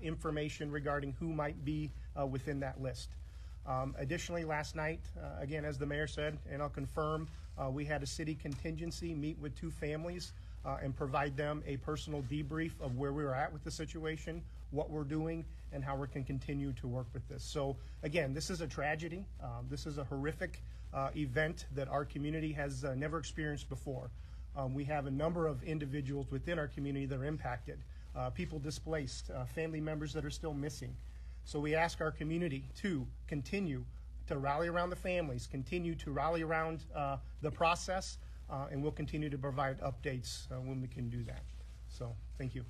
information regarding who might be within that list. Additionally, last night, again, as the mayor said, and I'll confirm, we had a city contingency meet with 2 families and provide them a personal debrief of where we were at with the situation, what we're doing, and how we can continue to work with this. So again, this is a tragedy. This is a horrific event that our community has never experienced before. We have a number of individuals within our community that are impacted, people displaced, family members that are still missing. So we ask our community to continue to rally around the families, continue to rally around the process, and we'll continue to provide updates when we can do that. So thank you.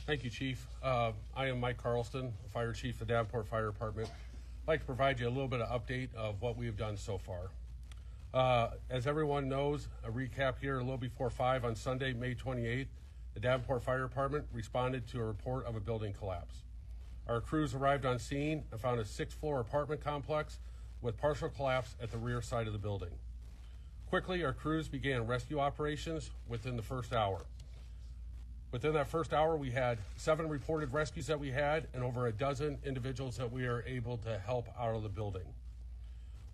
Thank you, Chief. I am Mike Carlston, Fire Chief of the Davenport Fire Department. I'd like to provide you a little bit of update of what we have done so far. As everyone knows, a recap here, a little before 5 on Sunday, May 28th, the Davenport Fire Department responded to a report of a building collapse. Our crews arrived on scene and found a 6th-floor apartment complex with partial collapse at the rear side of the building. Quickly, our crews began rescue operations within the first hour. Within that first hour, we had 7 reported rescues that we had and over a dozen individuals that we are able to help out of the building.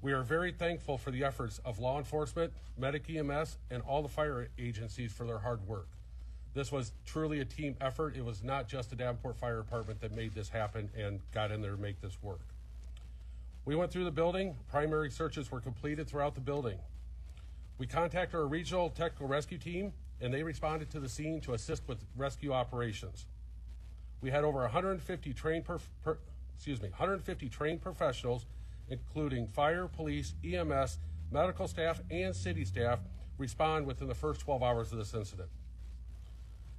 We are very thankful for the efforts of law enforcement, Medic EMS, and all the fire agencies for their hard work. This was truly a team effort. It was not just the Davenport Fire Department that made this happen and got in there to make this work. We went through the building. Primary searches were completed throughout the building. We contacted our regional technical rescue team, and they responded to the scene to assist with rescue operations. We had over 150 trained professionals, including fire, police, EMS, medical staff, and city staff, respond within the first 12 hours of this incident.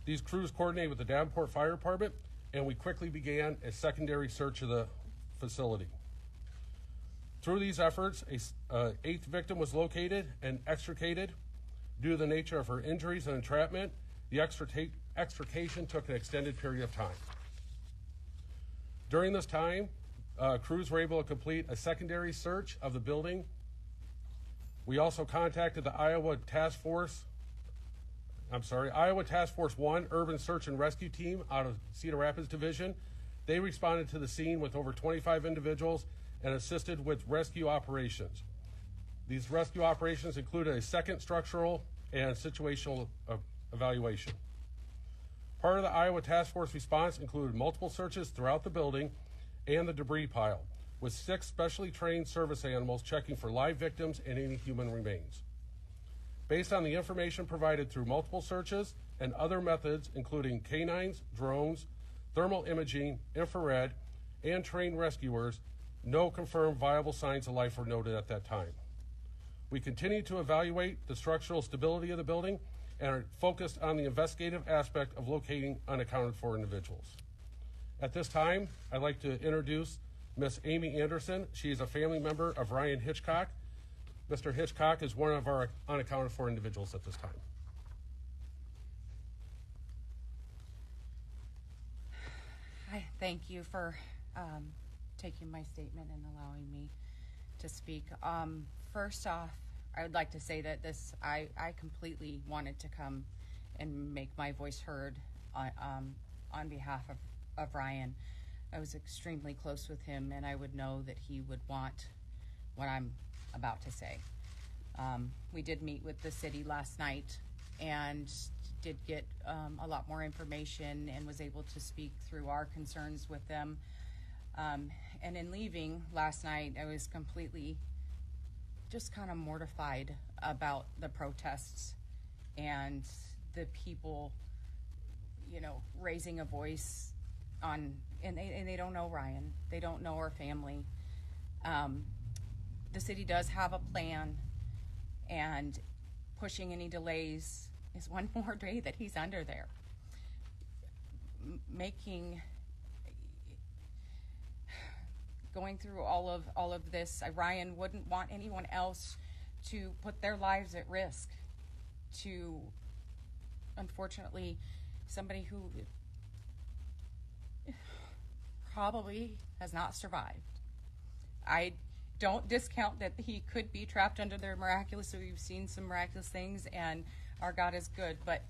These crews coordinated with the Davenport Fire Department, and we quickly began a secondary search of the facility. Through these efforts, an 8th victim was located and extricated. Due to the nature of her injuries and entrapment, the extrication took an extended period of time. During this time, crews were able to complete a secondary search of the building. We also contacted the Iowa Task Force 1 Urban Search and Rescue Team out of Cedar Rapids Division. They responded to the scene with over 25 individuals and assisted with rescue operations. These rescue operations included a second structural and situational evaluation. Part of the Iowa Task Force response included multiple searches throughout the building and the debris pile, with 6 specially trained service animals checking for live victims and any human remains. Based on the information provided through multiple searches and other methods, including canines, drones, thermal imaging, infrared, and trained rescuers, no confirmed viable signs of life were noted at that time. We continue to evaluate the structural stability of the building and are focused on the investigative aspect of locating unaccounted for individuals. At this time, I'd like to introduce Miss Amy Anderson. She is a family member of Ryan Hitchcock. Mr. Hitchcock is one of our unaccounted for individuals at this time. Hi, thank you for taking my statement and allowing me to speak. First off, I would like to say that I completely wanted to come and make my voice heard on behalf of Ryan. I was extremely close with him, and I would know that he would want what I'm about to say. We did meet with the city last night and did get a lot more information and was able to speak through our concerns with them. And in leaving last night, I was completely just kind of mortified about the protests and the people, raising a voice on, and they don't know Ryan. They don't know our family. The city does have a plan, and pushing any delays is one more day that he's under there. Going through all of this, Ryan wouldn't want anyone else to put their lives at risk to, unfortunately, somebody who probably has not survived. I don't discount that he could be trapped under there miraculously. We've seen some miraculous things, and our God is good, but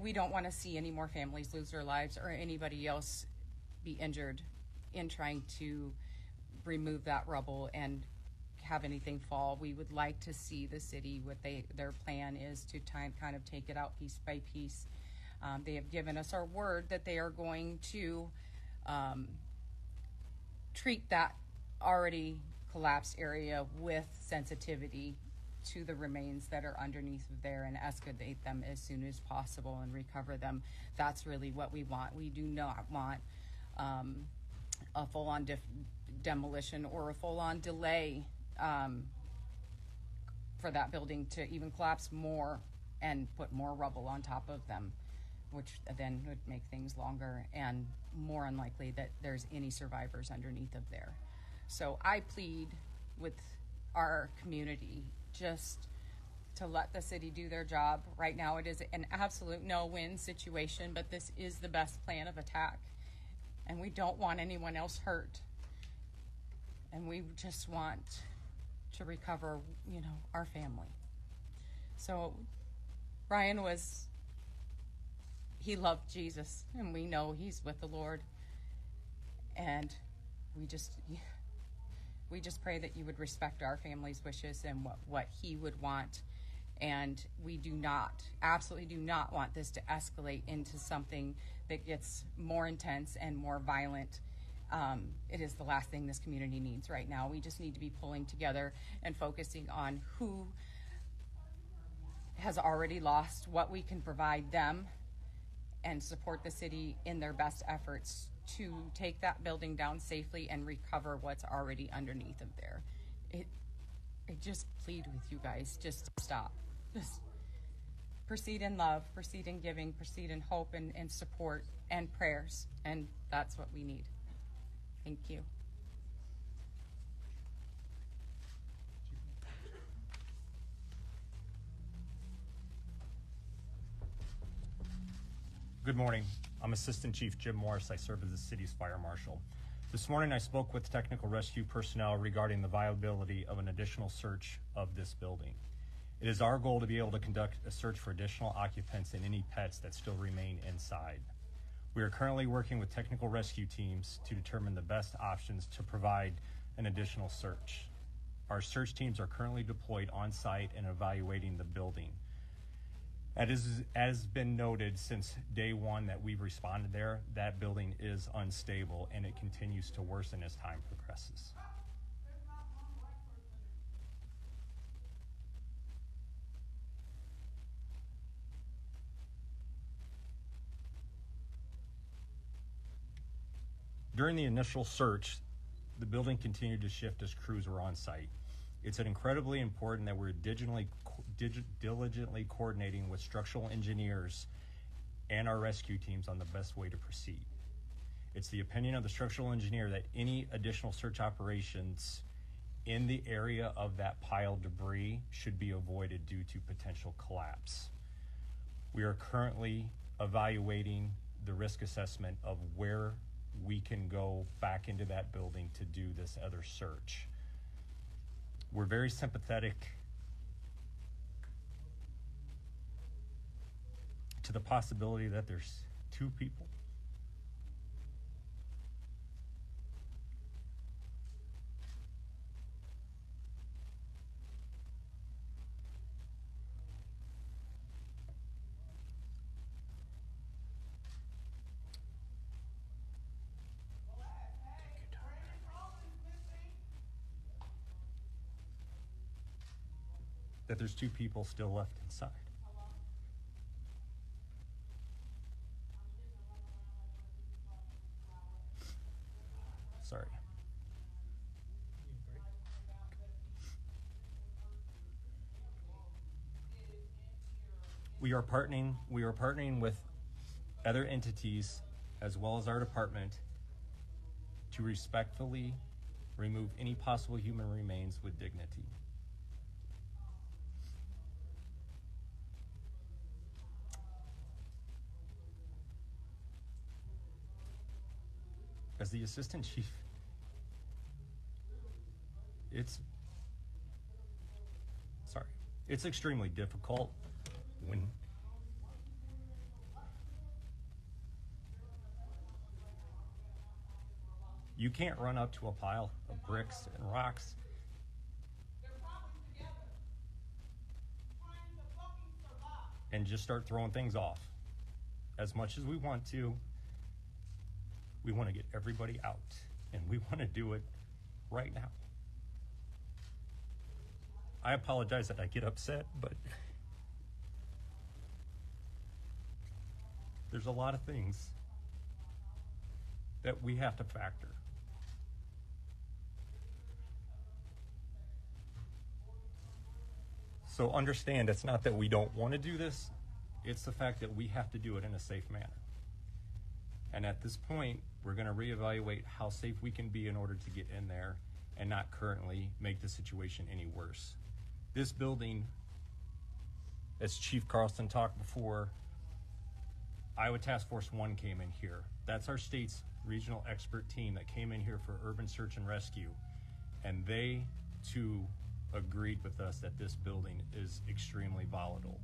we don't want to see any more families lose their lives or anybody else be injured in trying to remove that rubble and have anything fall. We would like to see the city, their plan is to kind of take it out piece by piece. They have given us our word that they are going to treat that already collapsed area with sensitivity to the remains that are underneath of there and excavate them as soon as possible and recover them. That's really what we want. We do not want a full-on demolition or a full-on delay for that building to even collapse more and put more rubble on top of them, which then would make things longer and more unlikely that there's any survivors underneath of there. So I plead with our community just to let the city do their job. Right now it is an absolute no-win situation, but this is the best plan of attack. And we don't want anyone else hurt. And we just want to recover, our family. So Brian he loved Jesus, and we know he's with the Lord. And we just pray that you would respect our family's wishes and what he would want. And we absolutely do not want this to escalate into something that gets more intense and more violent. It is the last thing this community needs right now. We just need to be pulling together and focusing on who has already lost, what we can provide them, and support the city in their best efforts to take that building down safely and recover what's already underneath of there. I just plead with you guys, just to stop. Just proceed in love, proceed in giving, proceed in hope and support and prayers. And that's what we need. Thank you. Good morning. I'm Assistant Chief Jim Morris. I serve as the city's fire marshal. This morning I spoke with technical rescue personnel regarding the viability of an additional search of this building. It is our goal to be able to conduct a search for additional occupants and any pets that still remain inside. We are currently working with technical rescue teams to determine the best options to provide an additional search. Our search teams are currently deployed on site and evaluating the building. As been noted since day one that we've responded there, that building is unstable and it continues to worsen as time progresses. During the initial search, the building continued to shift as crews were on site. It's incredibly important that we're diligently coordinating with structural engineers and our rescue teams on the best way to proceed. It's the opinion of the structural engineer that any additional search operations in the area of that piled debris should be avoided due to potential collapse. We are currently evaluating the risk assessment of where we can go back into that building to do this other search. We're very sympathetic to the possibility that there's two people. That there's two people still left inside. Sorry. We are partnering with other entities as well as our department to respectfully remove any possible human remains with dignity. As the assistant chief, it's extremely difficult You can't run up to a pile of bricks and rocks and just start throwing things off. As much as we want to get everybody out, and we want to do it right now. I apologize that I get upset, but there's a lot of things that we have to factor. So understand, it's not that we don't want to do this, it's the fact that we have to do it in a safe manner. And at this point, we're going to reevaluate how safe we can be in order to get in there and not currently make the situation any worse. This building, as Chief Carlson talked before, Iowa Task Force 1 came in here. That's our state's regional expert team that came in here for urban search and rescue. And they, too, agreed with us that this building is extremely volatile.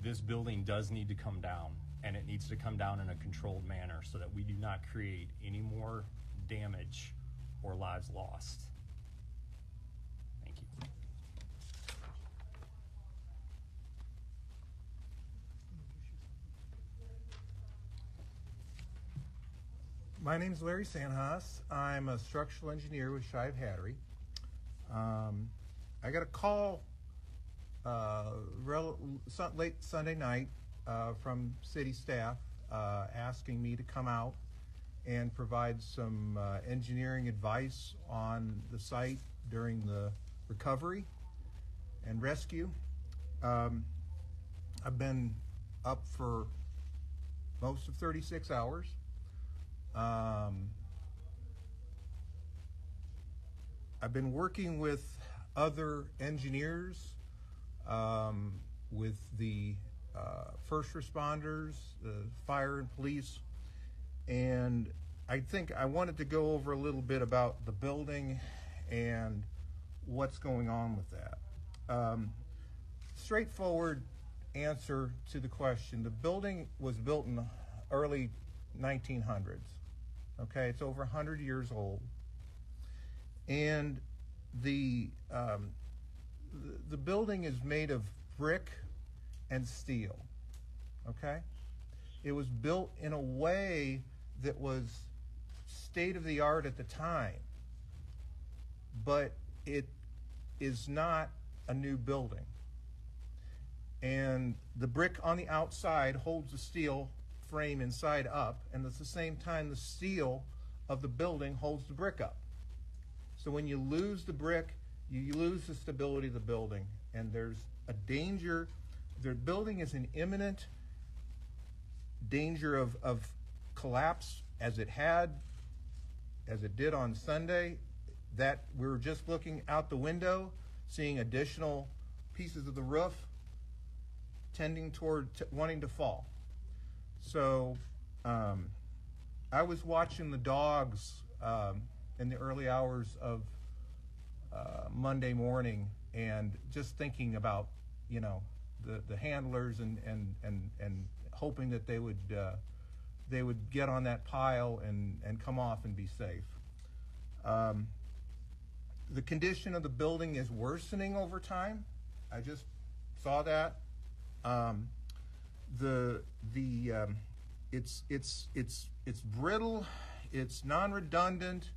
This building does need to come down, and it needs to come down in a controlled manner so that we do not create any more damage or lives lost. Thank you. My name is Larry Sanhas. I'm a structural engineer with Shive Hattery. I got a call late Sunday night from city staff asking me to come out and provide some engineering advice on the site during the recovery and rescue. I've been up for most of 36 hours. I've been working with other engineers, with the first responders, the fire and police, and I think I wanted to go over a little bit about the building and what's going on with that. Straightforward answer to the question. The building was built in the early 1900s. Okay, it's over 100 years old, and the building is made of brick and steel. Okay, it was built in a way that was state of the art at the time, but it is not a new building. And the brick on the outside holds the steel frame inside up, and at the same time the steel of the building holds the brick up. So when you lose the brick, you lose the stability of the building, and there's a danger. The building is in imminent danger of collapse, as it did on Sunday. That we were just looking out the window, seeing additional pieces of the roof tending toward wanting to fall. So I was watching the dogs in the early hours of Monday morning, and just thinking about, you know, the handlers and hoping that they would get on that pile and come off and be safe. The condition of the building is worsening over time. I just saw that. It's brittle, it's non-redundant,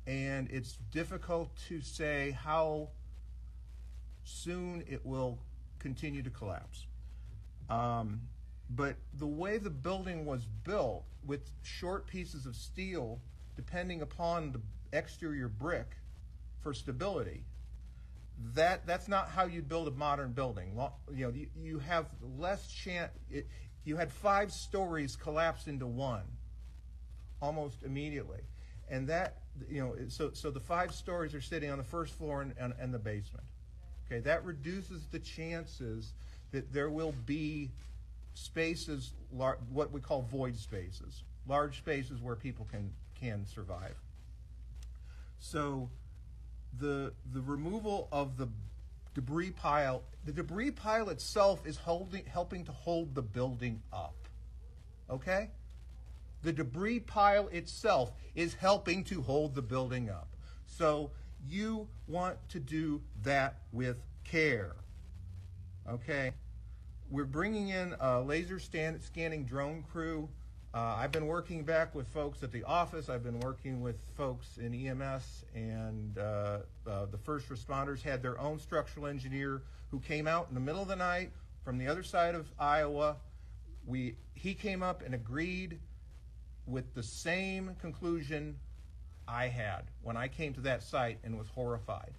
and it's difficult to say how soon it will continue to collapse. But the way the building was built, with short pieces of steel depending upon the exterior brick for stability, that's not how you build a modern building. You know, you have less chance. You had 5 stories collapse into one almost immediately, and that, you know, so the 5 stories are sitting on the first floor and the basement. Okay, that reduces the chances that there will be spaces, what we call void spaces, large spaces where people can survive. So the removal of the debris pile itself is helping to hold the building up. Okay? The debris pile itself is helping to hold the building up. So you want to do that with care. Okay? We're bringing in a laser scanning drone crew. I've been working back with folks at the office. I've been working with folks in EMS, and the first responders had their own structural engineer who came out in the middle of the night from the other side of Iowa. He came up and agreed with the same conclusion I had when I came to that site and was horrified.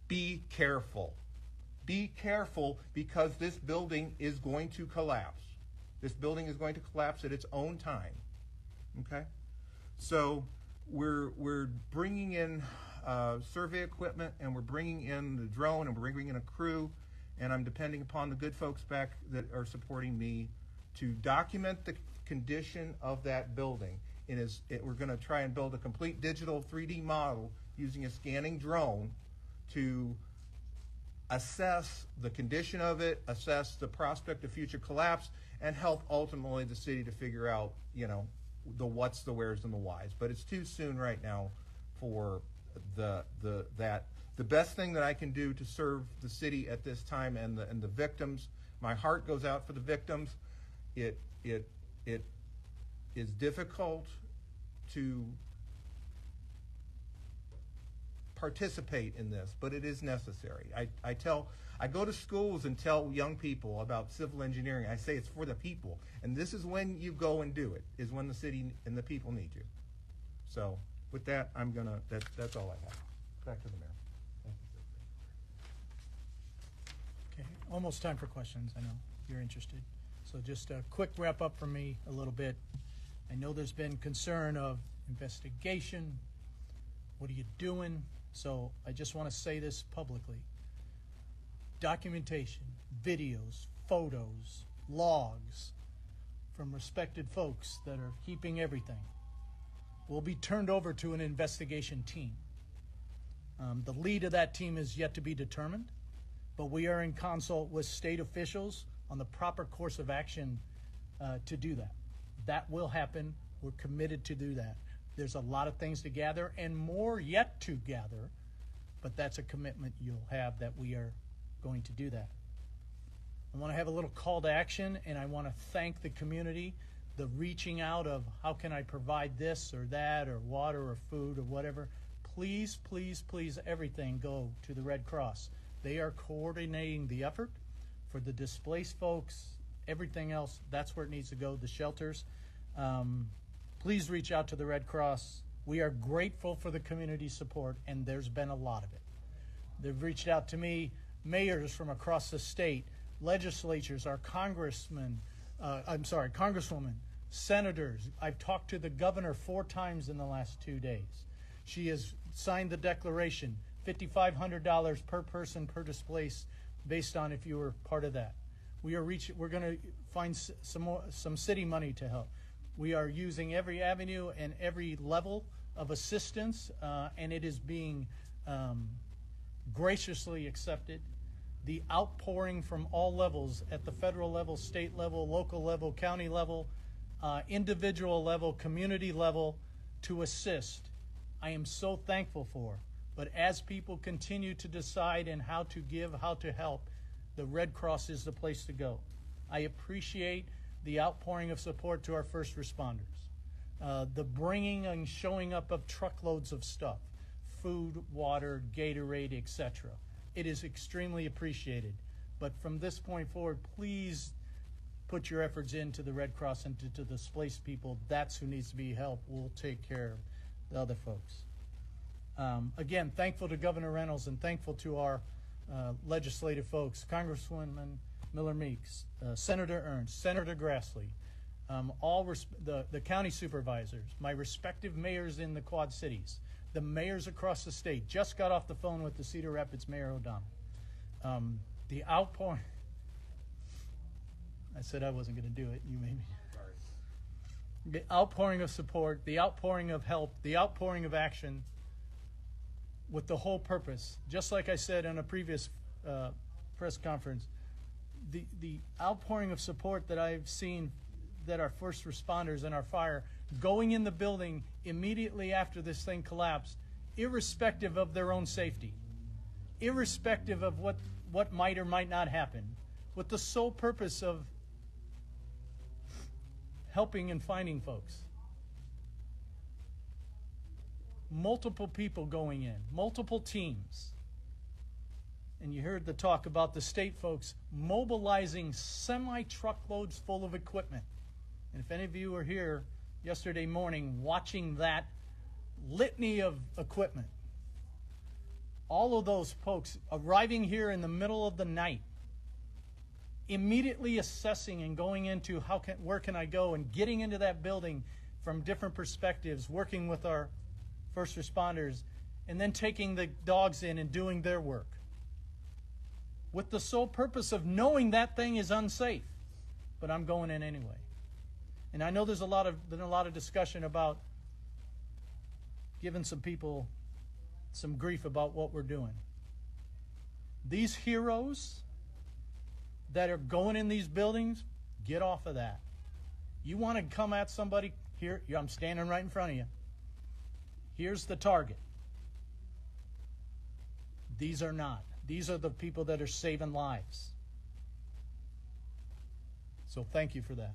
Be careful. Be careful, because this building is going to collapse. This building is going to collapse at its own time. Okay? So we're bringing in survey equipment, and we're bringing in the drone, and we're bringing in a crew, and I'm depending upon the good folks back that are supporting me to document the condition of that building. We're going to try and build a complete digital 3D model using a scanning drone to assess the condition of it, assess the prospect of future collapse, and help ultimately the city to figure out, the what's, the where's, and the why's. But it's too soon right now for that. The best thing that I can do to serve the city at this time and the victims, my heart goes out for the victims. It is difficult to participate in this, but it is necessary. I go to schools and tell young people about civil engineering. I say it's for the people, and this is when you go and do it, is when the city and the people need you. So with that, that's all I have. Back to the mayor. Thank you. Okay, almost time for questions. I know you're interested. So just a quick wrap up from me a little bit. I know there's been concern of investigation. What are you doing? So I just want to say this publicly. Documentation, videos, photos, logs from respected folks that are keeping everything will be turned over to an investigation team. The lead of that team is yet to be determined, but we are in consult with state officials on the proper course of action to do that. That will happen. We're committed to do that. There's a lot of things to gather and more yet to gather, but that's a commitment you'll have that we are going to do that. I want to have a little call to action, and I want to thank the community, the reaching out of how can I provide this or that or water or food or whatever. Please, please, please, everything go to the Red Cross. They are coordinating the effort for the displaced folks, everything else. That's where it needs to go, the shelters. Please reach out to the Red Cross. We are grateful for the community support, and there's been a lot of it. They've reached out to me, mayors from across the state, legislatures, our congresswomen, senators. I've talked to the governor 4 times in the last 2 days. She has signed the declaration, $5,500 per person per displaced, based on if you were part of that. We're going to find some city money to help. We are using every avenue and every level of assistance, and it is being graciously accepted. The outpouring from all levels, at the federal level, state level, local level, county level, individual level, community level, to assist, I am so thankful for. But as people continue to decide and how to give, how to help, the Red Cross is the place to go. I appreciate the outpouring of support to our first responders, the bringing and showing up of truckloads of stuff, food, water, Gatorade, etc. It is extremely appreciated. But from this point forward, please put your efforts into the Red Cross and to displaced people. That's who needs to be helped. We'll take care of the other folks. Again, thankful to Governor Reynolds and thankful to our legislative folks, Congresswoman Miller Meeks, Senator Ernst, Senator Grassley, the county supervisors, my respective mayors in the Quad Cities, the mayors across the state. Just got off the phone with the Cedar Rapids Mayor O'Donnell. The outpouring, I said I wasn't going to do it, you made me. Sorry. The outpouring of support, the outpouring of help, the outpouring of action, with the whole purpose, just like I said in a previous press conference, the outpouring of support that I've seen that our first responders and our fire going in the building immediately after this thing collapsed, irrespective of their own safety, irrespective of what might or might not happen, with the sole purpose of helping and finding folks. Multiple people going in, multiple teams. And you heard the talk about the state folks mobilizing semi-truckloads full of equipment. And if any of you were here yesterday morning watching that litany of equipment, all of those folks arriving here in the middle of the night, immediately assessing and going into where can I go, and getting into that building from different perspectives, working with our first responders, and then taking the dogs in and doing their work, with the sole purpose of knowing that thing is unsafe, but I'm going in anyway. And I know there's been a lot of discussion about giving some people some grief about what we're doing. These heroes that are going in these buildings, get off of that. You want to come at somebody, here, I'm standing right in front of you. Here's the target. These are not. These are the people that are saving lives. So thank you for that.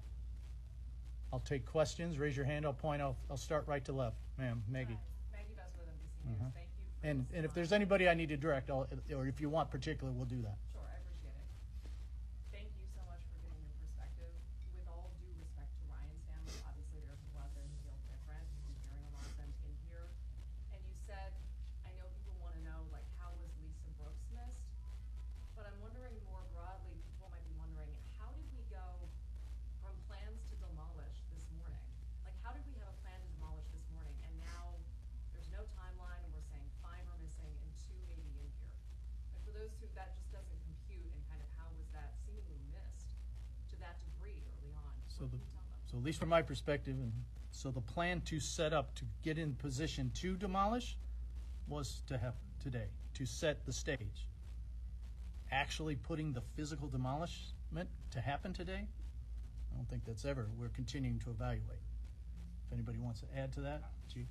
I'll take questions. Raise your hand. I'll point. I'll start right to left. Ma'am, Maggie. Maggie Besser with NBC News. Thank you. For And this if there's anybody I need to direct, or if you want particular, we'll do that. Sure, I appreciate it. Thank you so much for giving your perspective. With all due respect to Ryan's family, obviously there are people out there who feel different. We've been hearing a lot of them in here. And you said, I know people want to know, like, how was Lisa Brooks missed? But I'm wondering more broadly, people might be wondering, how did we go from plans to demolish this morning? Like, how did we have a plan to demolish this morning, and now there's no timeline, and we're saying 5 are missing and 2 may be in here? Like, for those who that just doesn't compute, and kind of how was that seemingly missed to that degree early on? So What can you tell them? So at least from my perspective, and so the plan to set up to get in position to demolish was to have today, to set the stage. Actually putting the physical demolishment to happen today, I don't think that's ever. We're continuing to evaluate. If anybody wants to add to that, Chief.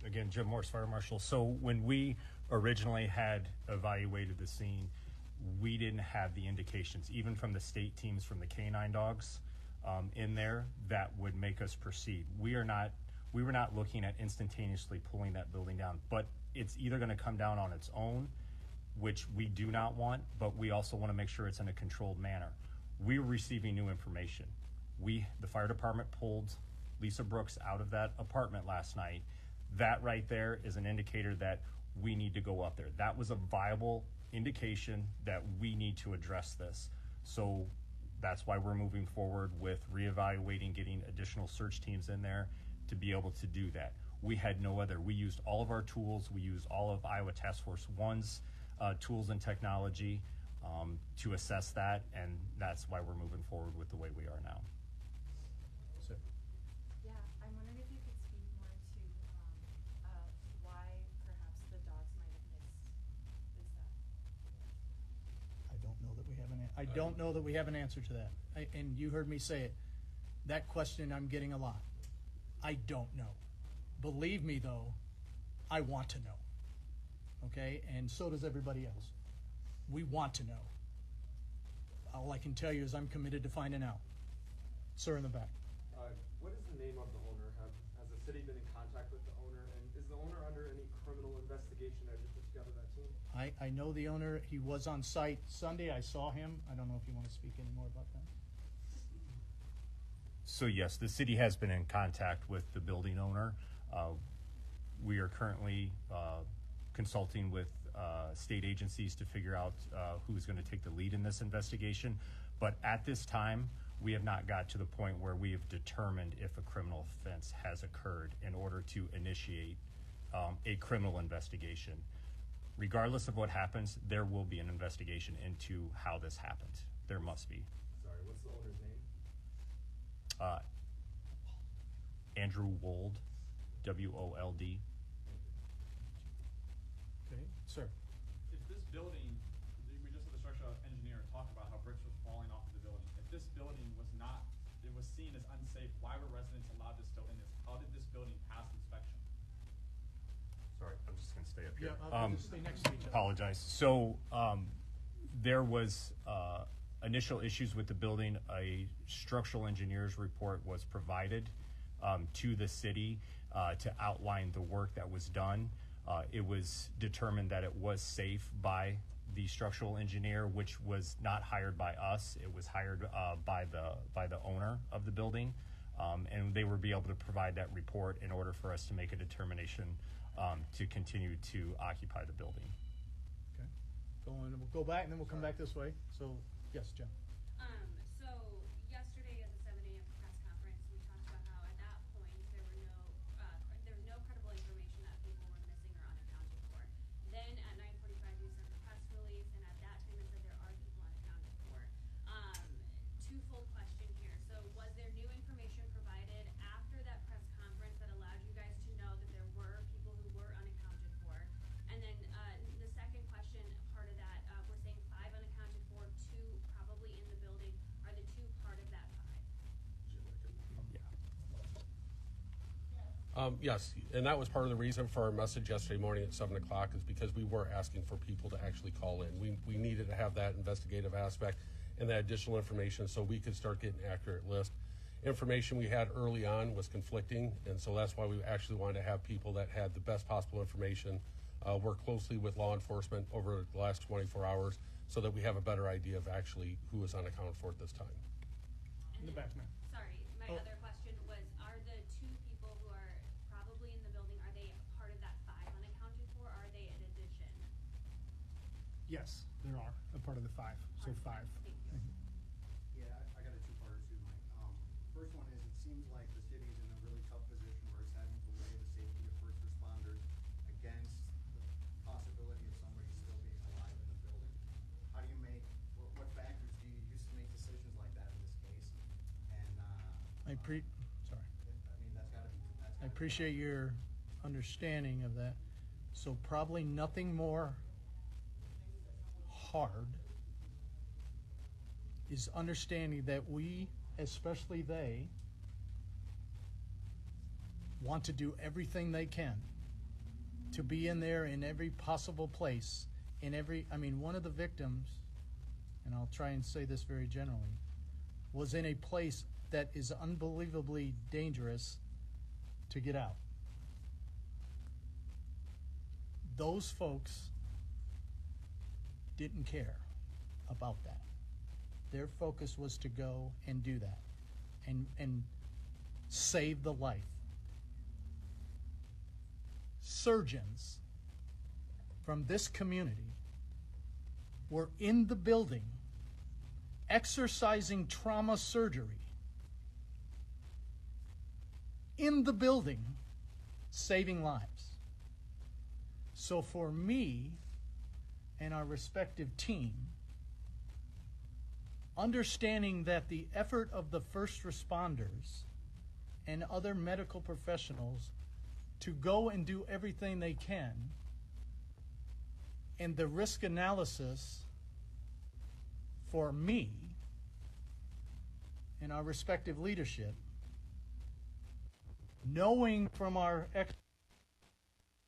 Again, Jim Morse, Fire Marshal. So when we originally had evaluated the scene, we didn't have the indications, even from the state teams, from the canine dogs in there, that would make us proceed. We were not looking at instantaneously pulling that building down, but it's either going to come down on its own, which we do not want, but we also want to make sure it's in a controlled manner. We were receiving new information. The fire department pulled Lisa Brooks out of that apartment last night. That right there is an indicator that we need to go up there. That was a viable indication that we need to address this. So that's why we're moving forward with reevaluating, getting additional search teams in there to be able to do that. We had no other. We used all of our tools. We used all of Iowa Task Force 1's tools and technology to assess that, and that's why we're moving forward with the way we are now. So, Yeah, I'm wondering if you could speak more to why perhaps the dogs might have missed this I don't know that we have I don't know that we have an answer to that. And you heard me say it. That question I'm getting a lot. I don't know. Believe me, though, I want to know. Okay? And so does everybody else. We want to know. All I can tell you is I'm committed to finding out. Sir in the back. What is the name of the owner? Has the city been in contact with the owner? And is the owner under any criminal investigation as you put together that team? I know the owner. He was on site Sunday. I saw him. I don't know if you want to speak any more about that. So yes, the city has been in contact with the building owner. We are currently consulting with state agencies to figure out who's going to take the lead in this investigation. But at this time, we have not got to the point where we have determined if a criminal offense has occurred in order to initiate a criminal investigation. Regardless of what happens, there will be an investigation into how this happened. There must be. Sorry, what's the owner's name? Andrew Wold, W-O-L-D. Okay, sir. If this building, we just had the structural engineer talk about how bricks were falling off of the building. If this building was not, it was seen as unsafe, why were residents allowed to still in this? How did this building pass inspection? Sorry, I'm just gonna stay up here. I'll just stay next to each other. Apologize. So, there was, initial issues with the building. A structural engineer's report was provided, to the city, to outline the work that was done. It was determined that it was safe by the structural engineer, which was not hired by us. It was hired, by the owner of the building. And they would be able to provide that report in order for us to make a determination, to continue to occupy the building. Okay. We'll go back and then we'll come back this way. So, yes, Jen. So yesterday at the 7 a.m. press conference, we talked about how at that point there was no credible information that people were missing or unaccounted for. Then at 9:45 we sent the press release, and at that time it said there are people unaccounted for. Twofold question here. So was there new information provided after that press conference that allowed you guys to know that there were people who were unaccounted for? And then the second question, part of that, we're saying 5 unaccounted for, 2 probably in the building. Are the 2 part of that 5? Yes, and that was part of the reason for our message yesterday morning at 7 o'clock, is because we were asking for people to actually call in. We needed to have that investigative aspect and that additional information so we could start getting an accurate list. Information we had early on was conflicting, and so that's why we actually wanted to have people that had the best possible information, work closely with law enforcement over the last 24 hours so that we have a better idea of actually who is unaccounted for at this time. In the back, ma'am. Sorry, my other question was, are the 2 people who are probably in the building, are they part of that 5 unaccounted for, or are they an addition? Yes, there are a part of the 5, so 5. Thank you. Yeah, I got a two-parter too, Mike. First one is, it seems like the city's in a really tough position where it's having to weigh the safety of first responders against the possibility of somebody still being alive in the building. How do you make, what factors do you use to make decisions like that in this case? And, Sorry. I mean, that's gotta be, I appreciate your understanding of that. So probably nothing more hard is understanding that we, especially they, want to do everything they can to be in there in every possible place, one of the victims, and I'll try and say this very generally, was in a place that is unbelievably dangerous to get out. Those folks didn't care about that. Their focus was to go and do that and save the life. Surgeons from this community were in the building exercising trauma surgery in the building, saving lives. So for me and our respective team, understanding that the effort of the first responders and other medical professionals to go and do everything they can, and the risk analysis for me and our respective leadership, knowing from our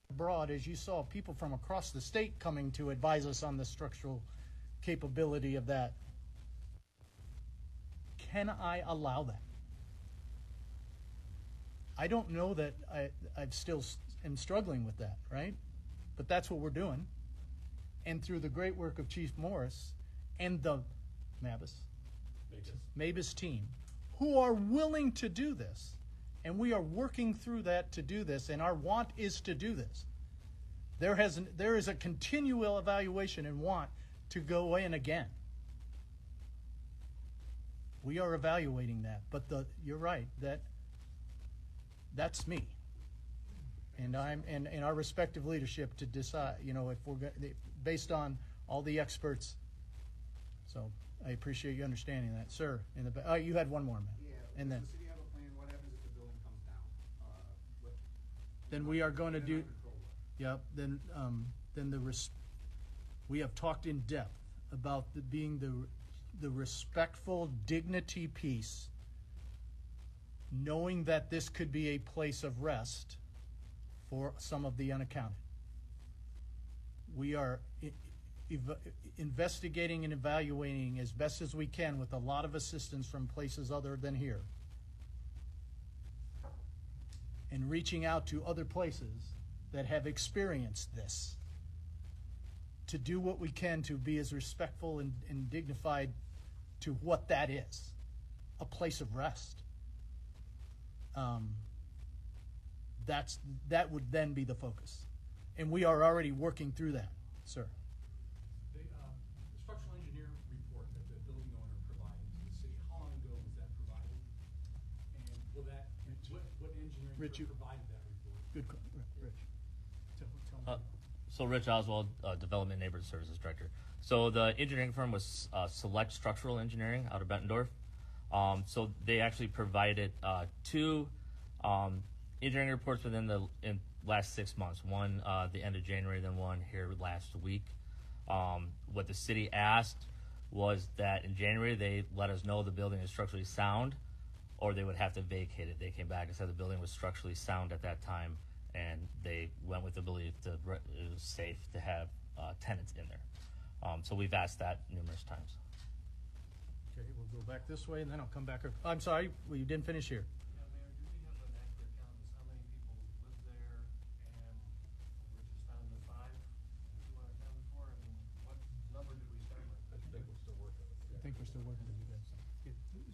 abroad, as you saw, people from across the state coming to advise us on the structural capability of that. Can I allow that? I don't know that I still am struggling with that, right? But that's what we're doing. And through the great work of Chief Morris and the Mabus team, who are willing to do this, and we are working through that to do this, and our want is to do this. There is a continual evaluation and want to go in again. We are evaluating that, but you're right, that's me. And and our respective leadership to decide, if we're based on all the experts. So I appreciate you understanding that, sir. You had one more, man. Yeah. And then does the city have a plan? What happens if the building comes down? then we are going to do. Control. Yep. We have talked in depth about being the the respectful dignity piece, knowing that this could be a place of rest for some of the unaccounted. We are investigating and evaluating as best as we can with a lot of assistance from places other than here, and reaching out to other places that have experienced this to do what we can to be as respectful and dignified to what that is, a place of rest. That would then be the focus. And we are already working through that, sir. The structural engineer report that the building owner provided to the city, how long ago was that provided? And will that, what engineering Rich, firm provided that report? Good, Rich. Tell me. So Rich Oswald, Development Neighborhood Services Director. So the engineering firm was Select Structural Engineering out of Bettendorf. So they actually provided two engineering reports within the last 6 months. One the end of January, then one here last week. What the city asked was that in January they let us know the building is structurally sound, or they would have to vacate it. They came back and said the building was structurally sound at that time, and they went with the belief that it was safe to have tenants in there. So we've asked that numerous times. Okay, we'll go back this way and then I'll come back. I'm sorry, well, you didn't finish here. Yeah, Mayor, do we have an accurate count as how many people live there, and we're just down to 5 that you want accounted for, and what number did we start with? I think we're still working on it. I think we're still working with you guys.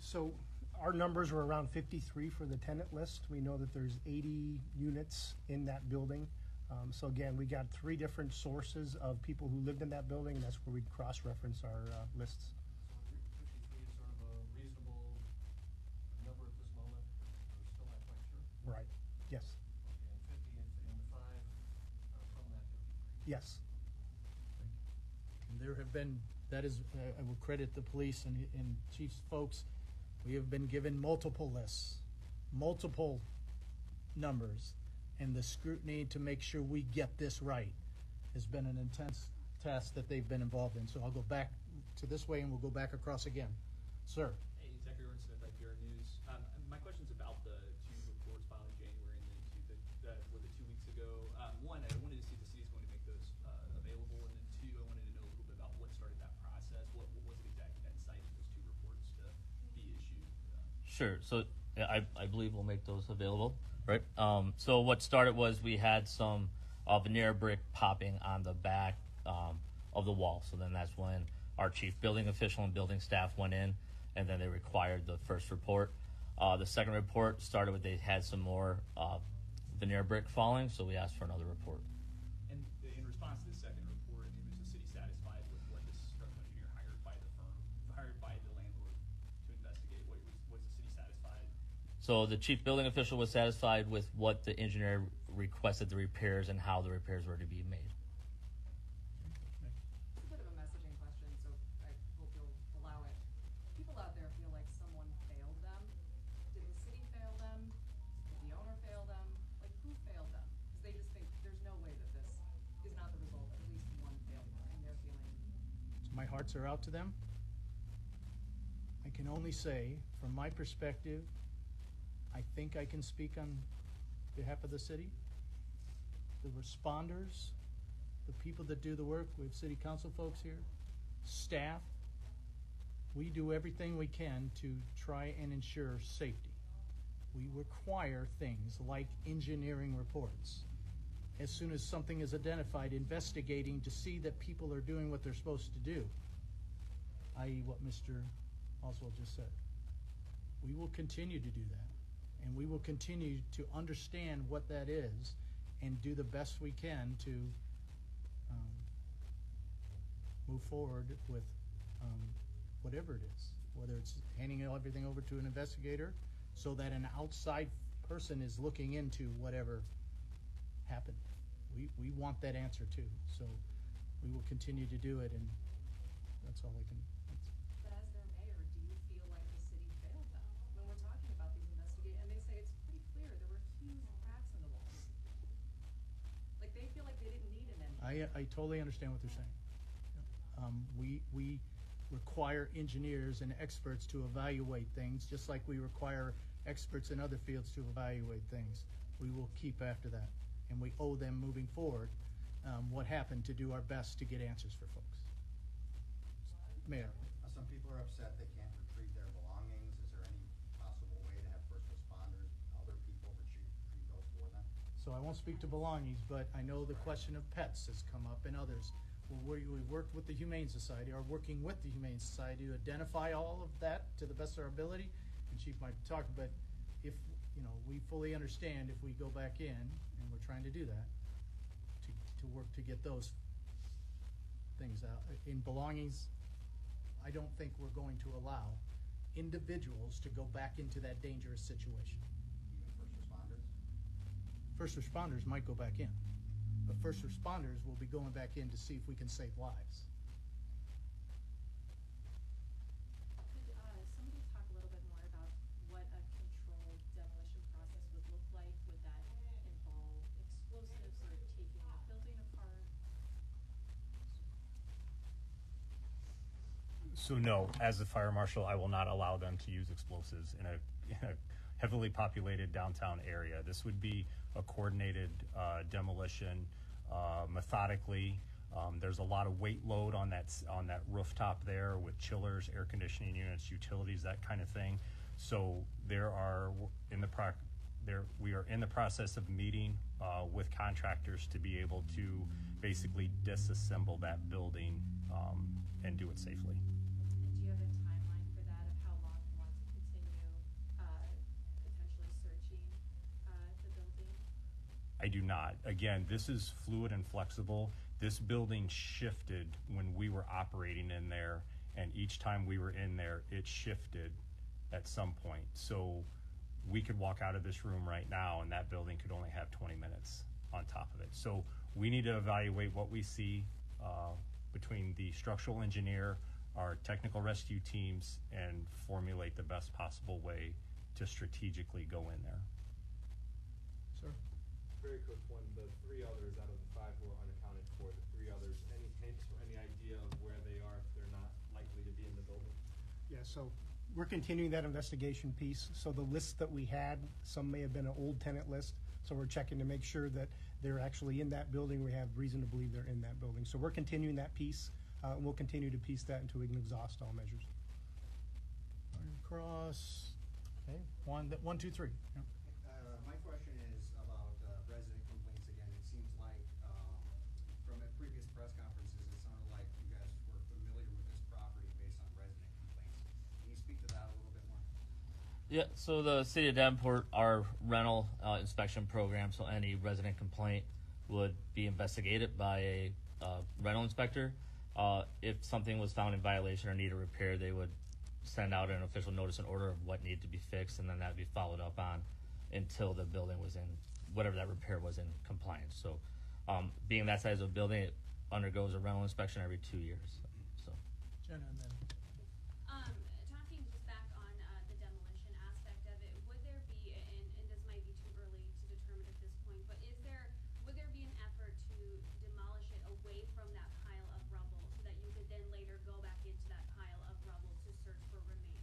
So our numbers were around 53 for the tenant list. We know that there's 80 units in that building. So again, we got 3 different sources of people who lived in that building, and that's where we cross-reference our lists. So 53 is sort of a reasonable number at this moment, we're still not quite sure? Right, yes, Okay, and 50 and the 5 from that 53? yes. And there have been, that is, I will credit the police and chief's folks. We have been given multiple lists, multiple numbers, and the scrutiny to make sure we get this right has been an intense task that they've been involved in. So I'll go back to this way and we'll go back across again. Sir. Hey, Zachary Smith, IPR News. My question's about the 2 reports filed in January and then 2 that were the 2 weeks ago. One, I wanted to see if the city is going to make those available, and then 2, I wanted to know a little bit about what started that process. What was it exactly that incited those 2 reports to be issued? Sure. So I believe we'll make those available, right? So what started was we had some veneer brick popping on the back of the wall. So then that's when our chief building official and building staff went in, and then they required the first report. The second report started with they had some more veneer brick falling, so we asked for another report. And in response to the second report, I mean, was the city satisfied with what this structural engineer hired by the firm, hired by the landlord to investigate? Was the city satisfied? So the chief building official was satisfied with what the engineer requested the repairs and how the repairs were to be made. It's a bit of a messaging question, so I hope you'll allow it. People out there feel like someone failed them. Did the city fail them? Did the owner fail them? Like, who failed them? Because they just think there's no way that this is not the result of at least one failure, and they're feeling. So my hearts are out to them. I can only say, from my perspective, I think I can speak on behalf of the city. The responders, the people that do the work, we have city council folks here, staff, we do everything we can to try and ensure safety. We require things like engineering reports. As soon as something is identified, investigating to see that people are doing what they're supposed to do, i.e. what Mr. Oswald just said. We will continue to do that, and we will continue to understand what that is and do the best we can to move forward with whatever it is, whether it's handing everything over to an investigator so that an outside person is looking into whatever happened. We want that answer too, so we will continue to do it, and that's all I can. But as their mayor, do you feel like the city failed them? When we're talking about these investigations, and they say it's pretty clear there were huge cracks in the walls. Like, they feel like they didn't need an engineer. I totally understand what they're saying. require engineers and experts to evaluate things, just like we require experts in other fields to evaluate things. We will keep after that, and we owe them moving forward what happened to do our best to get answers for folks. Mayor. Some people are upset they can't retrieve their belongings. Is there any possible way to have first responders, other people retrieve those for them? So I won't speak to belongings, but I know the question of pets has come up and others. Well, we worked with the Humane Society, are working with the Humane Society to identify all of that to the best of our ability. And Chief might talk, but if, we fully understand if we go back in, and we're trying to do that, to work to get those things out. In belongings, I don't think we're going to allow individuals to go back into that dangerous situation. Even first responders? First responders might go back in, but first responders will be going back in to see if we can save lives. Could somebody talk a little bit more about what a controlled demolition process would look like? Would that involve explosives or taking a building apart? So no, as the fire marshal, I will not allow them to use explosives in a heavily populated downtown area. This would be a coordinated demolition, methodically. There's a lot of weight load on that rooftop there with chillers, air conditioning units, utilities, that kind of thing. So we are in the process of meeting with contractors to be able to basically disassemble that building and do it safely. And do you have a timeline for that, of how long you want to continue potentially searching the building? I do not. Again, this is fluid and flexible. This building shifted when we were operating in there, and each time we were in there, it shifted at some point. So we could walk out of this room right now, and that building could only have 20 minutes on top of it. So we need to evaluate what we see between the structural engineer, our technical rescue teams, and formulate the best possible way to strategically go in there. Sir? Very quick one. The 3 others out of the 5 who are unaccounted for, the 3 others, any hints or any idea of where they are if they're not likely to be in the building? Yeah, so we're continuing that investigation piece. So the list that we had, some may have been an old tenant list. So we're checking to make sure that they're actually in that building. We have reason to believe they're in that building. So we're continuing that piece. And we'll continue to piece that until we can exhaust all measures. Cross. Okay. 1, 2, 3. Yep. My question is about resident complaints again. It seems like from at previous press conferences, it sounded like you guys were familiar with this property based on resident complaints. Can you speak to that a little bit more? Yeah, so the city of Davenport, our rental inspection program, so any resident complaint would be investigated by a rental inspector. If something was found in violation or needed repair, they would send out an official notice and order of what needed to be fixed, and then that would be followed up on until the building was in, whatever that repair was, in compliance. So being that size of a building, it undergoes a rental inspection every 2 years. So. Jenna, and then. Talking just back on the demolition aspect of it, would there be, and this might be too early to determine at this point, but would there be an effort to demolish it away from that pile of rubble so that you could then later go back into that pile of rubble to search for remains?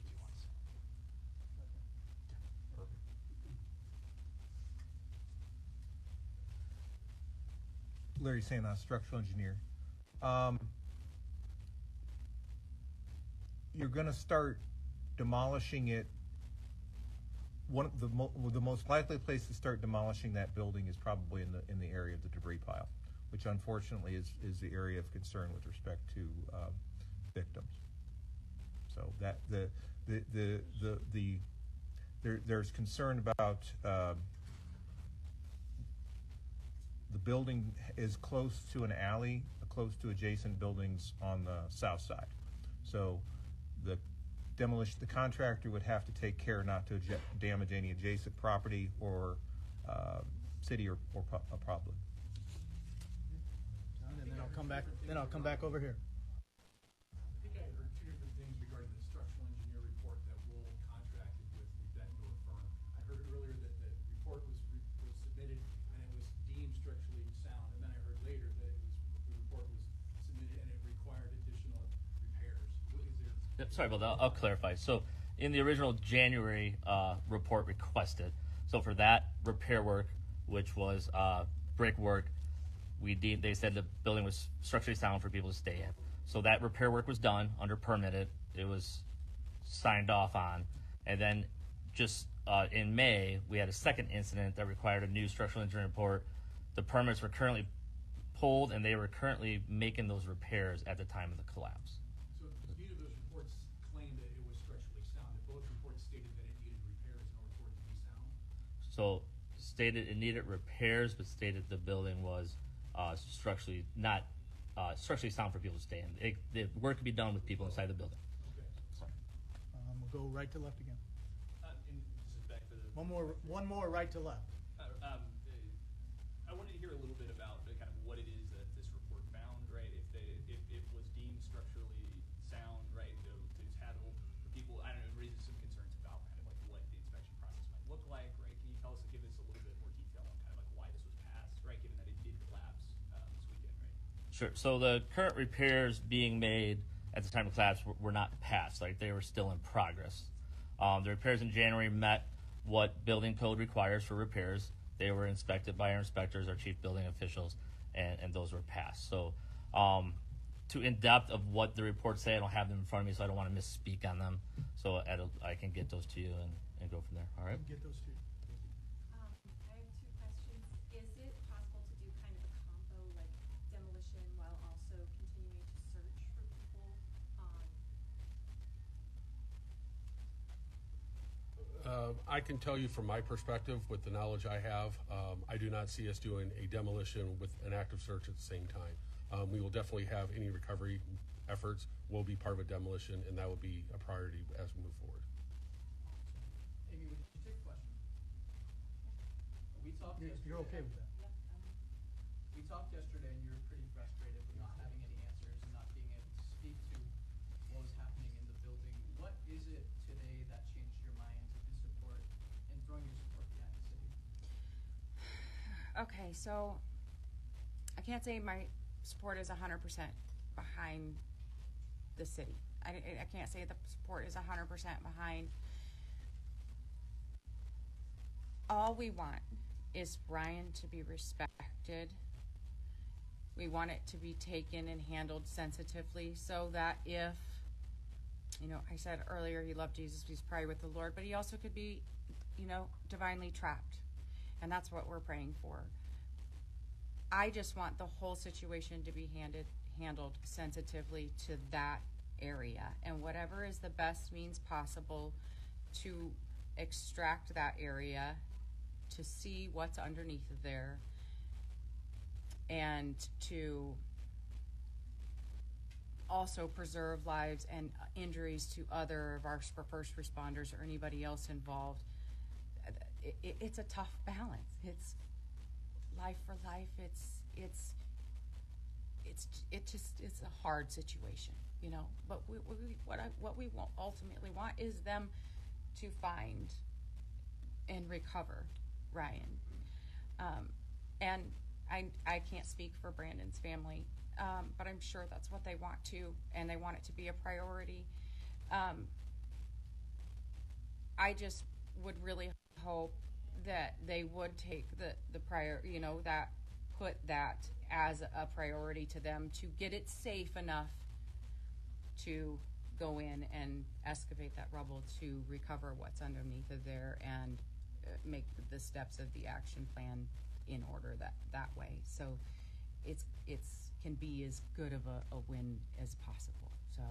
Larry Sanos, structural engineer. You're going to start demolishing it. One of the most likely place to start demolishing that building is probably in the area of the debris pile, which unfortunately is the area of concern with respect to victims. So that there's concern about the building is close to an alley, close to adjacent buildings on the south side. So the contractor would have to take care not to damage any adjacent property or city or public. John, and then I'll come back. Then I'll come back over here. I think I heard 2 different things regarding the structural engineer report that Wool contracted with the Davenport firm. I heard earlier that the report was submitted and it was deemed structurally sound, and then I heard later that the report was submitted and it required additional repairs. Is Sorry about that. I'll clarify. So in the original January report requested, so for that repair work, which was brick work, they said the building was structurally sound for people to stay in. So that repair work was done under permitted. It was signed off on. And then just in May, we had a second incident that required a new structural engineering report. The permits were currently pulled, and they were currently making those repairs at the time of the collapse. So neither of those reports claimed that it was structurally sound. Both reports stated that it needed repairs in order for it to be sound. So stated it needed repairs, but stated the building was structurally not structurally sound for people to stay in. The work could be done with people inside the building. Okay. So. We'll go right to left again. And this is back to the One more right to left. I wanted to hear a little bit about kind of what it is that this report found, right? If it was deemed structurally sound, right? It's had for people, I don't know, it raises some concerns about kind of like what the inspection process might look like, right? Can you give us a little bit more detail on kind of like why this was passed, right? Given that it did collapse this weekend, right? Sure. So the current repairs being made at the time of collapse were not passed. Like they were still in progress. The repairs in January met what building code requires for repairs. They were inspected by our inspectors, our chief building officials, and those were passed. So to in depth of what the reports say, I don't have them in front of me, so I don't want to misspeak on them. So I can get those to you and go from there. All right? Get those to you. I have two questions. Is it possible to do kind of a combo, like demolition, while also continuing to search for people? I can tell you from my perspective, with the knowledge I have, I do not see us doing a demolition with an active search at the same time. We will definitely have any recovery efforts will be part of a demolition, and that will be a priority as we move forward. Amy, would you take a question? We talked yesterday. You're okay with that? We talked yesterday, and you were pretty frustrated with not having any answers and not being able to speak to what was happening in the building. What is it today that changed your mind in support and throwing your support behind the city? Okay, so I can't say my support is 100% behind the city. I can't say the support is 100% behind. All we want is Ryan to be respected. We want it to be taken and handled sensitively so that if, I said earlier he loved Jesus, he's probably with the Lord, but he also could be, divinely trapped. And that's what we're praying for. I just want the whole situation to be handled sensitively to that area, and whatever is the best means possible to extract that area, to see what's underneath there, and to also preserve lives and injuries to other of our first responders or anybody else involved. It's a tough balance. It's life for life. It's a hard situation, But what we ultimately want is them to find and recover Ryan. And I can't speak for Brandon's family, but I'm sure that's what they want to, and they want it to be a priority. I just would really hope that they would take the prior, that put that as a priority to them to get it safe enough to go in and excavate that rubble to recover what's underneath of there and make the steps of the action plan in order that way. So it's can be as good of a win as possible. So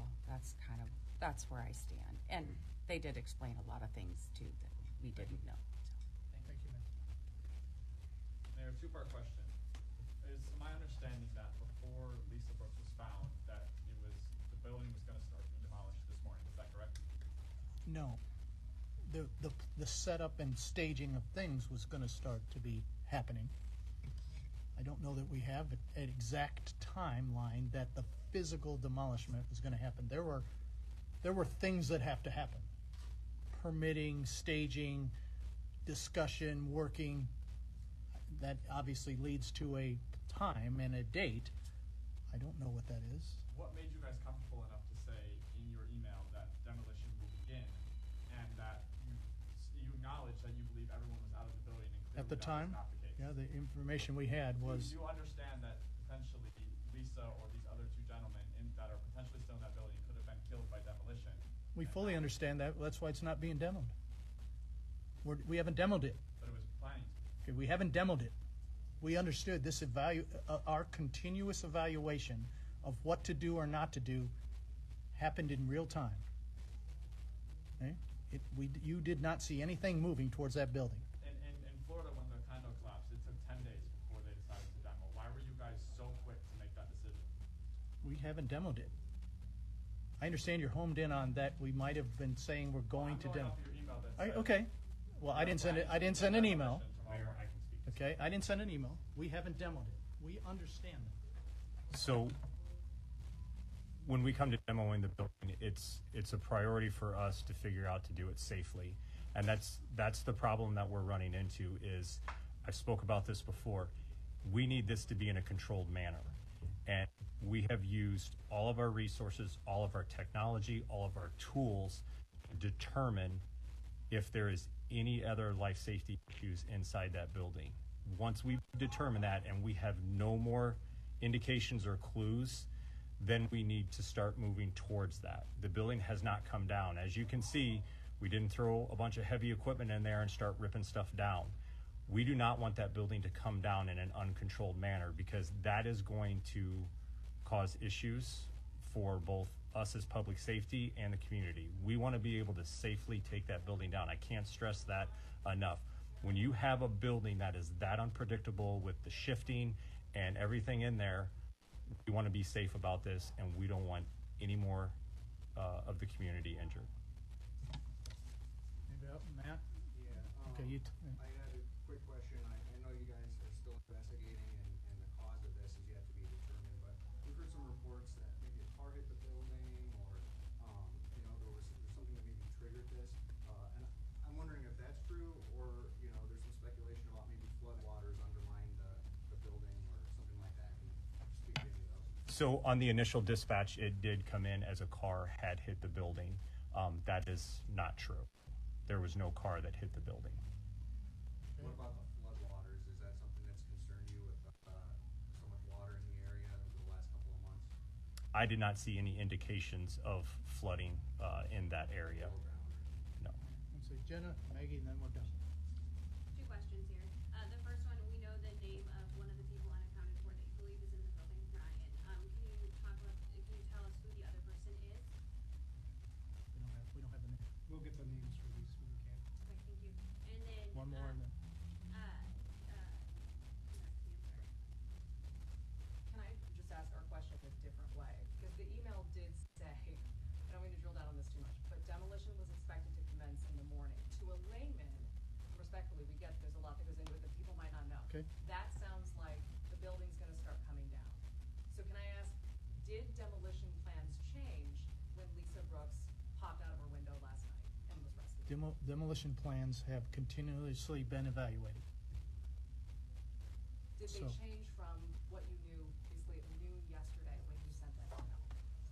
that's where I stand. And they did explain a lot of things too that we didn't know. So. Thank you, ma'am. Mayor, two-part question. It's my understanding that before Lisa Brooks was found, that the building was going to start being demolished this morning. Is that correct? No. The setup and staging of things was going to start to be happening. I don't know that we have an exact timeline that the physical demolishment is going to happen. There were things that have to happen. Permitting, staging, discussion, working. That obviously leads to a time and a date. I don't know what that is. What made you guys comfortable enough to say in your email that At the that time, was not the case. yeah, the information we had was, You understand that potentially Lisa or these other two gentlemen that are potentially still in that building could have been killed by demolition. we fully understand that. That's why it's not being demoed. We haven't demoed it. But it was planning. Okay, we haven't demoed it. We understood this our continuous evaluation of what to do or not to do happened in real time. Okay? You did not see anything moving towards that building. In Florida, when the condo collapsed, it took 10 days before they decided to demo. Why were you guys so quick to make that decision? We haven't demoed it. I understand you're homed in on that. We might have been saying we're going to demo. Off your email that said, Okay. Well, I didn't send it. I didn't send an email. Mayor, I can speak. Okay, I didn't send an email. We haven't demoed it. We understand that. So when we come to demoing the building, it's a priority for us to figure out to do it safely. And that's the problem that we're running into is, I've spoke about this before, we need this to be in a controlled manner. And we have used all of our resources, all of our technology, all of our tools to determine if there is any other life safety issues inside that building. Once we determine that and we have no more indications or clues, then we need to start moving towards that. The building has not come down. As you can see, we didn't throw a bunch of heavy equipment in there and start ripping stuff down. We do not want that building to come down in an uncontrolled manner, because that is going to cause issues for both us as public safety and the community. We want to be able to safely take that building down. I can't stress that enough. When you have a building that is that unpredictable with the shifting and everything in there, we want to be safe about this, and we don't want any more of the community injured. Maybe Matt? Yeah. Okay, I had a quick question. I know you guys are still investigating, and the cause of this is yet to be determined, but we've heard some reports that maybe a car hit the building, or, there was something that maybe triggered this. And I'm wondering if that's true, or, there's some speculation about maybe floodwaters undermined the building or something like that. Can you speak to any of those? So on the initial dispatch, it did come in as a car had hit the building. That is not true. There was no car that hit the building. What about the floodwaters? Is that something that's concerned you with so much water in the area over the last couple of months? I did not see any indications of flooding in that area. No. Let's see, Jenna, Maggie, and then we're done. Two questions here. The first one, we know the name of one of the people unaccounted for that you believe is in the building, Ryan. Can you tell us who the other person is? We don't have the name. We'll get the names released when we can. Okay, thank you. And then One more and then. Can I just ask our question a different way? Because the email did say, I don't mean to drill down on this too much, but demolition was expected to commence in the morning. To a layman, respectfully, we get there's a lot that goes into it that people might not know. Okay. That sounds like the building's gonna start coming down. So can I ask, did demolition plans change when Lisa Brooks popped out of her window last night and was rescued? Demolition plans have continuously been evaluated. Did they So- change from what you knew, basically at noon yesterday when you sent that email?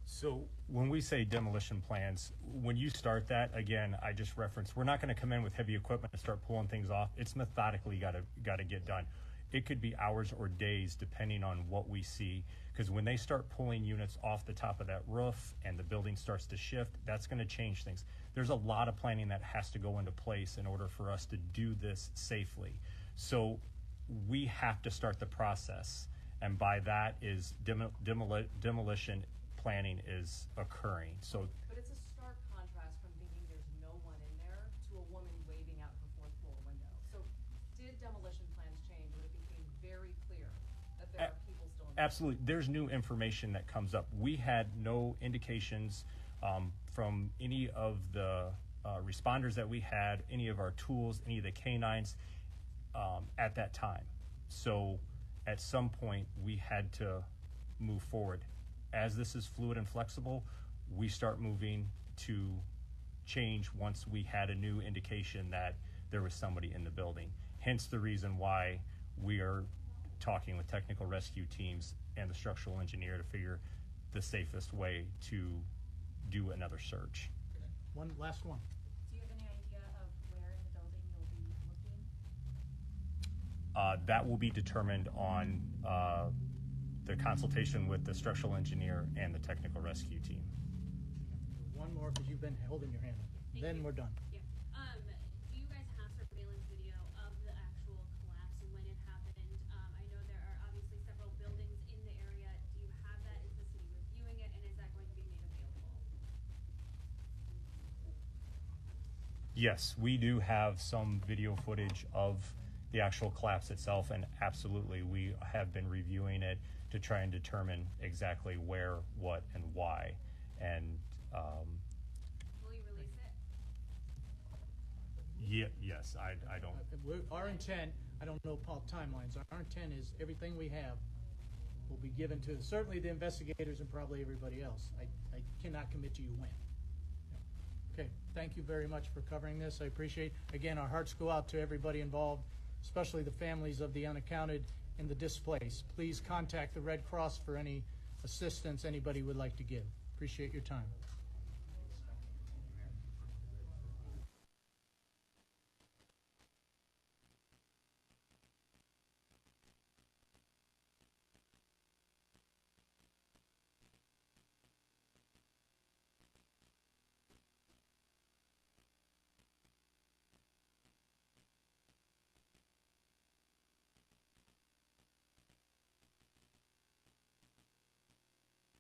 So when we say demolition plans, when you start that, again, I just referenced, we're not going to come in with heavy equipment and start pulling things off. It's methodically got to get done. It could be hours or days depending on what we see, because when they start pulling units off the top of that roof and the building starts to shift, that's going to change things. There's a lot of planning that has to go into place in order for us to do this safely. So we have to start the process, and by that is demolition planning is occurring. So But it's a stark contrast from thinking there's no one in there to a woman waving out her fourth floor window. So did demolition plans change when it became very clear that there are people still in there? absolutely, there's new information that comes up. We had no indications from any of the responders that we had, any of our tools, any of the canines at that time. So at some point, we had to move forward. As this is fluid and flexible, we start moving to change once we had a new indication that there was somebody in the building. Hence the reason why we are talking with technical rescue teams and the structural engineer to figure the safest way to do another search. One last one. Do you have any idea of where in the building you'll be looking? That will be determined on the consultation with the structural engineer and the technical rescue team. One more, because you've been holding your hand up. Then we're done. Yeah. Do you guys have surveillance video of the actual collapse and when it happened? I know there are obviously several buildings in the area. Do you have that? Is the city reviewing it, and is that going to be made available? Yes, we do have some video footage of the actual collapse itself, and absolutely, we have been reviewing it to try and determine exactly where, what, and why. And will you release it? yes, I don't. Our intent, I don't know Paul timelines. Our intent is everything we have will be given to certainly the investigators and probably everybody else. I cannot commit to you when. Okay, thank you very much for covering this. I appreciate, again, our hearts go out to everybody involved, especially the families of the unaccounted and the displaced. Please contact the Red Cross for any assistance anybody would like to give. Appreciate your time.